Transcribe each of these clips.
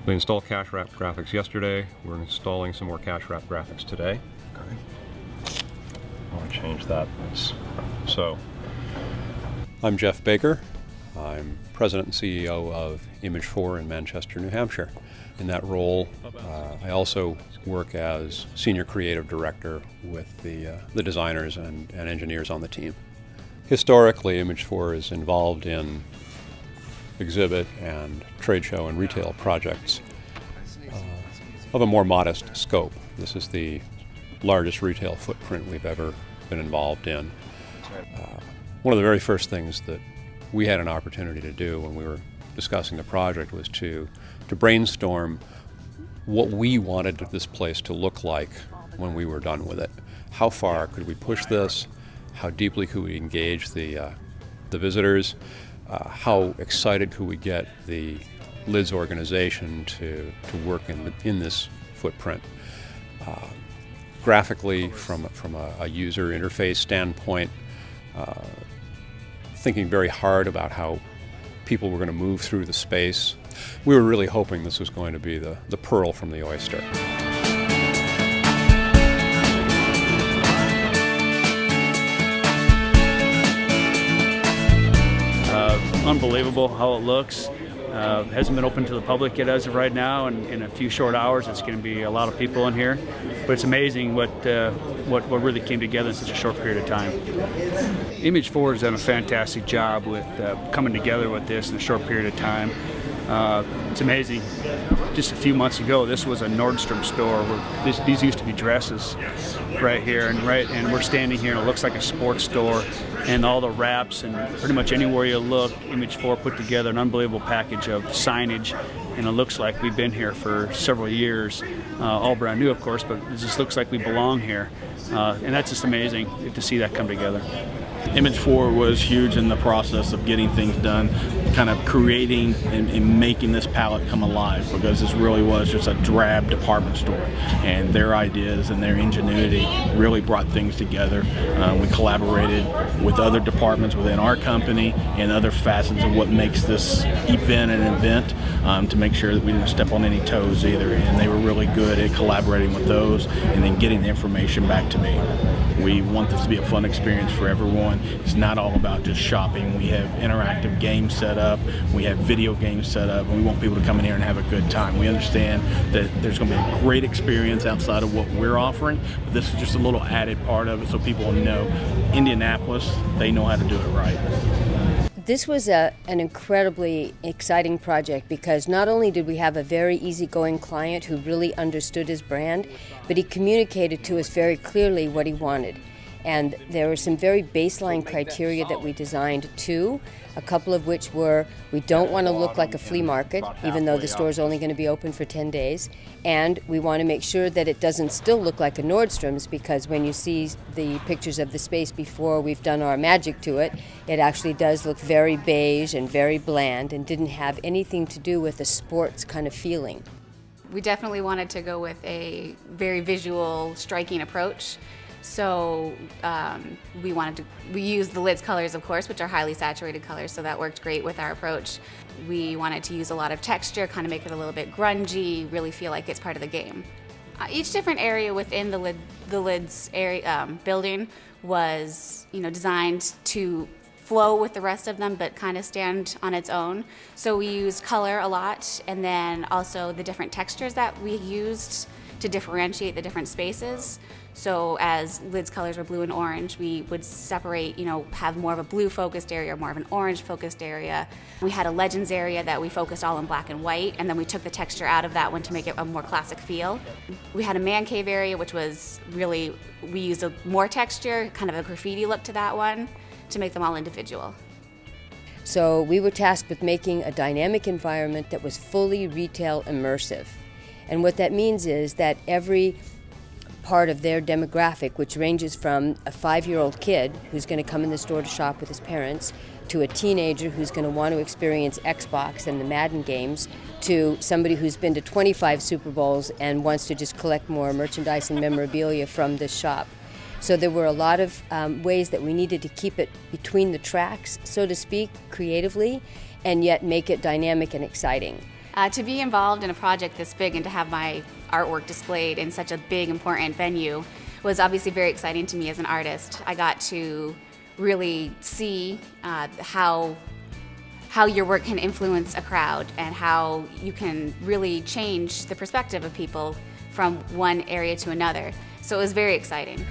We installed cache wrap graphics yesterday. We're installing some more cache wrap graphics today. Okay. I want to change that. So, I'm Jeff Baker. I'm President and CEO of Image4 in Manchester, New Hampshire. In that role, I also work as Senior Creative Director with the designers and engineers on the team. Historically, Image4 is involved in exhibit and trade show and retail projects of a more modest scope. This is the largest retail footprint we've ever been involved in. One of the very first things that we had an opportunity to do when we were discussing the project was to brainstorm what we wanted this place to look like when we were done with it. How far could we push this? How deeply could we engage the visitors? How excited could we get the LIDS organization to work in this footprint? Graphically, from a user interface standpoint, thinking very hard about how people were going to move through the space. We were really hoping this was going to be the pearl from the oyster. Unbelievable how it looks. Hasn't been open to the public yet as of right now, and in a few short hours it's going to be a lot of people in here. But it's amazing what really came together in such a short period of time. Image4 has done a fantastic job with coming together with this in a short period of time. It's amazing. Just a few months ago, this was a Nordstrom store where these used to be dresses right here, and we're standing here and it looks like a sports store, and all the wraps and pretty much anywhere you look, Image4 put together an unbelievable package of signage, and it looks like we've been here for several years, all brand new of course, but it just looks like we belong here, and that's just amazing to see that come together. Image4 was huge in the process of getting things done, kind of creating and making this palette come alive, because this really was just a drab department store, and their ideas and their ingenuity really brought things together. We collaborated with other departments within our company and other facets of what makes this event an event, to make sure that we didn't step on any toes either, and they were really good at collaborating with those and then getting the information back to me. We want this to be a fun experience for everyone. It's not all about just shopping. We have interactive games set up, we have video games set up, and we want people to come in here and have a good time. We understand that there's going to be a great experience outside of what we're offering, but this is just a little added part of it so people know Indianapolis, they know how to do it right. This was an incredibly exciting project because not only did we have a very easygoing client who really understood his brand, but he communicated to us very clearly what he wanted. And there were some very baseline criteria that we designed too, a couple of which were we don't want to look like a flea market, even though the store is only going to be open for 10 days. And we want to make sure that it doesn't still look like a Nordstrom's, because when you see the pictures of the space before we've done our magic to it, it actually does look very beige and very bland and didn't have anything to do with a sports kind of feeling. We definitely wanted to go with a very visual, striking approach. So we used the LIDS colors, of course, which are highly saturated colors, so that worked great with our approach. We wanted to use a lot of texture, kind of make it a little bit grungy, really feel like it's part of the game. Each different area within the LIDS area, building was, designed to flow with the rest of them, but kind of stand on its own. So we used color a lot, and then also the different textures that we used to differentiate the different spaces. So as LIDS colors were blue and orange, we would separate, have more of a blue focused area, more of an orange focused area. We had a Legends area that we focused all in black and white, and then we took the texture out of that one to make it a more classic feel. We had a man cave area, which was really, we used more texture, kind of a graffiti look to that one, to make them all individual. So we were tasked with making a dynamic environment that was fully retail immersive. And what that means is that every part of their demographic, which ranges from a 5-year-old kid who's going to come in the store to shop with his parents, to a teenager who's going to want to experience Xbox and the Madden games, to somebody who's been to 25 Super Bowls and wants to just collect more merchandise and memorabilia from this shop. So there were a lot of ways that we needed to keep it between the tracks, so to speak, creatively, and yet make it dynamic and exciting. To be involved in a project this big and to have my artwork displayed in such a big, important venue was obviously very exciting to me as an artist. I got to really see how your work can influence a crowd and how you can really change the perspective of people from one area to another. So it was very exciting.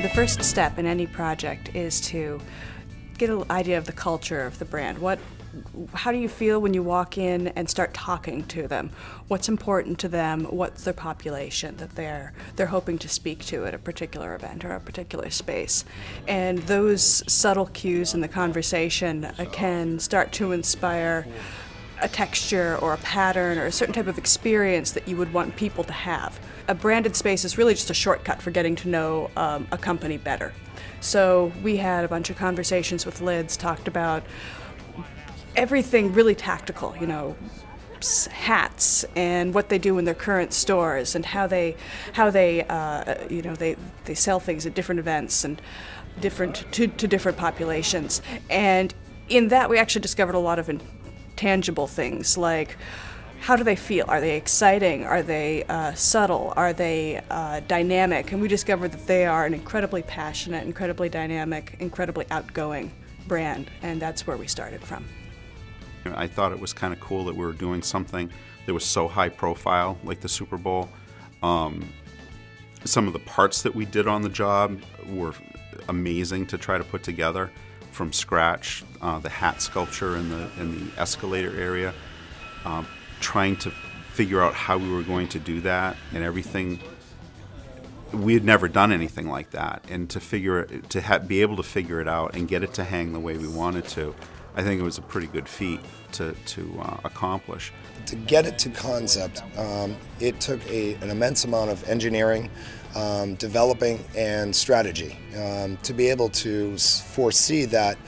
The first step in any project is to get an idea of the culture of the brand. How do you feel when you walk in and start talking to them? What's important to them? What's their population that they're hoping to speak to at a particular event or a particular space? And those subtle cues in the conversation can start to inspire a texture or a pattern or a certain type of experience that you would want people to have. A branded space is really just a shortcut for getting to know a company better. So we had a bunch of conversations with LIDS, talked about everything really tactical, you know, hats and what they do in their current stores and how they sell things at different events and to different populations. And in that we actually discovered a lot of intangible things, like how do they feel? Are they exciting? Are they subtle? Are they dynamic? And we discovered that they are an incredibly passionate, incredibly dynamic, incredibly outgoing brand, and that's where we started from. I thought it was kind of cool that we were doing something that was so high profile, like the Super Bowl. Some of the parts that we did on the job were amazing to try to put together from scratch. The hat sculpture in the escalator area, trying to figure out how we were going to do that and everything. We had never done anything like that, and to be able to figure it out and get it to hang the way we wanted to, I think it was a pretty good feat to accomplish. To get it to concept, it took an immense amount of engineering, developing, and strategy to be able to foresee that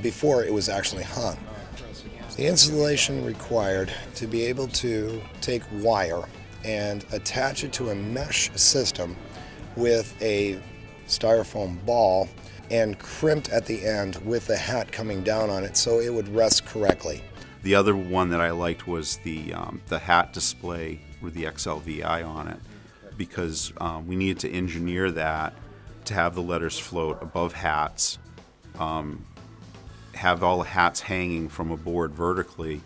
before it was actually hung. The installation required to be able to take wire and attach it to a mesh system with a styrofoam ball and crimped at the end with the hat coming down on it so it would rest correctly. The other one that I liked was the hat display with the XLVI on it, because we needed to engineer that to have the letters float above hats, have all the hats hanging from a board vertically,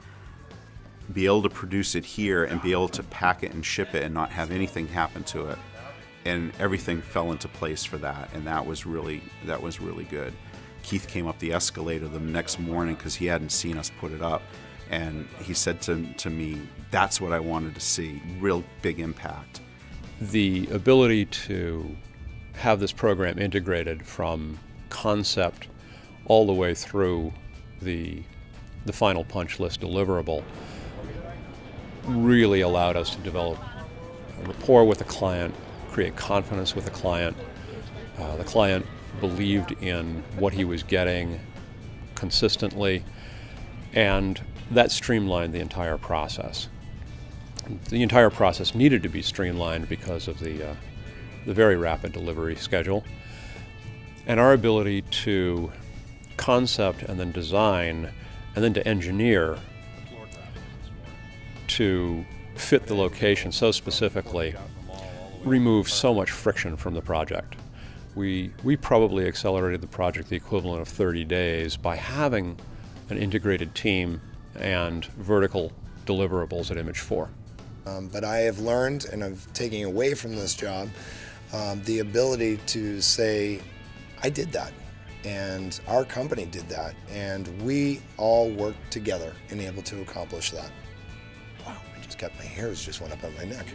be able to produce it here and be able to pack it and ship it and not have anything happen to it. And everything fell into place for that, and that was really good. Keith came up the escalator the next morning because he hadn't seen us put it up, and he said to me, "That's what I wanted to see, real big impact." The ability to have this program integrated from concept all the way through the final punch list deliverable really allowed us to develop a rapport with the client, create confidence with the client. The client believed in what he was getting consistently, and that streamlined the entire process. The entire process needed to be streamlined because of the very rapid delivery schedule, and our ability to concept and then design and then to engineer to fit the location so specifically removed so much friction from the project. We probably accelerated the project the equivalent of 30 days by having an integrated team and vertical deliverables at Image 4. But I have learned, and I'm taking away from this job, the ability to say, I did that, and our company did that, and we all worked together and able to accomplish that. Wow, my hairs just went up on my neck.